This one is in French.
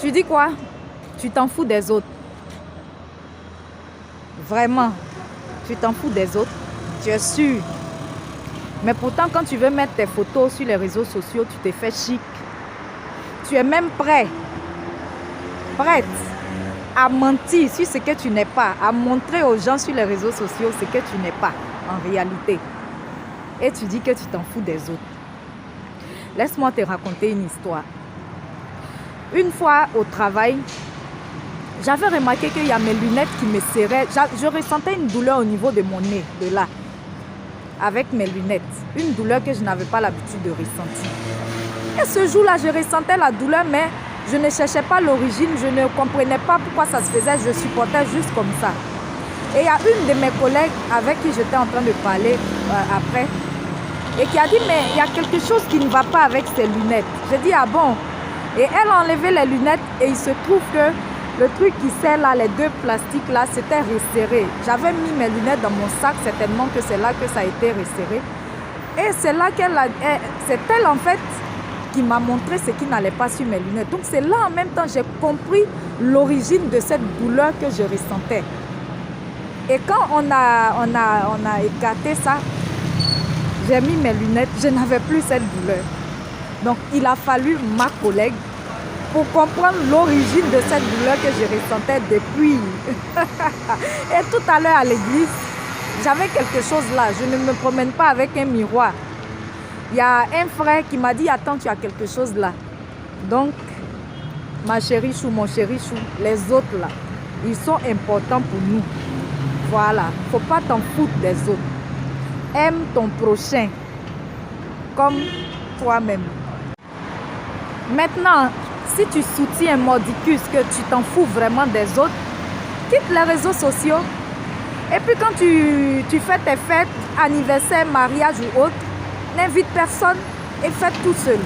Tu dis quoi? Tu t'en fous des autres. Vraiment, tu t'en fous des autres. Tu es sûr. Mais pourtant, quand tu veux mettre tes photos sur les réseaux sociaux, tu te fais chic. Tu es même prête à mentir sur ce que tu n'es pas, à montrer aux gens sur les réseaux sociaux ce que tu n'es pas en réalité. Et tu dis que tu t'en fous des autres. Laisse-moi te raconter une histoire. Une fois au travail, j'avais remarqué qu'il y a mes lunettes qui me serraient. Je ressentais une douleur au niveau de mon nez, de là, avec mes lunettes. Une douleur que je n'avais pas l'habitude de ressentir. Et ce jour-là, je ressentais la douleur, mais je ne cherchais pas l'origine. Je ne comprenais pas pourquoi ça se faisait. Je supportais juste comme ça. Et il y a une de mes collègues avec qui j'étais en train de parler après, et qui a dit, mais il y a quelque chose qui ne va pas avec ces lunettes. J'ai dit, ah bon? Et elle a enlevé les lunettes et il se trouve que le truc qui serre là, les deux plastiques là, c'était resserré. J'avais mis mes lunettes dans mon sac, certainement que c'est là que ça a été resserré. Et c'est là c'est elle en fait qui m'a montré ce qui n'allait pas sur mes lunettes. Donc c'est là en même temps j'ai compris l'origine de cette douleur que je ressentais. Et quand on a écarté ça, j'ai mis mes lunettes, je n'avais plus cette douleur. Donc il a fallu ma collègue pour comprendre l'origine de cette douleur que je ressentais depuis. Et tout à l'heure à l'église, j'avais quelque chose là. Je ne me promène pas avec un miroir. Il y a un frère qui m'a dit, attends, tu as quelque chose là. Donc, ma chérie chou, mon chéri chou, les autres là, ils sont importants pour nous. Voilà, il ne faut pas t'en foutre des autres. Aime ton prochain comme toi-même. Maintenant, si tu soutiens Mordicus, que tu t'en fous vraiment des autres, quitte les réseaux sociaux. Et puis quand tu fais tes fêtes, anniversaire, mariage ou autre, n'invite personne et fais tout seul.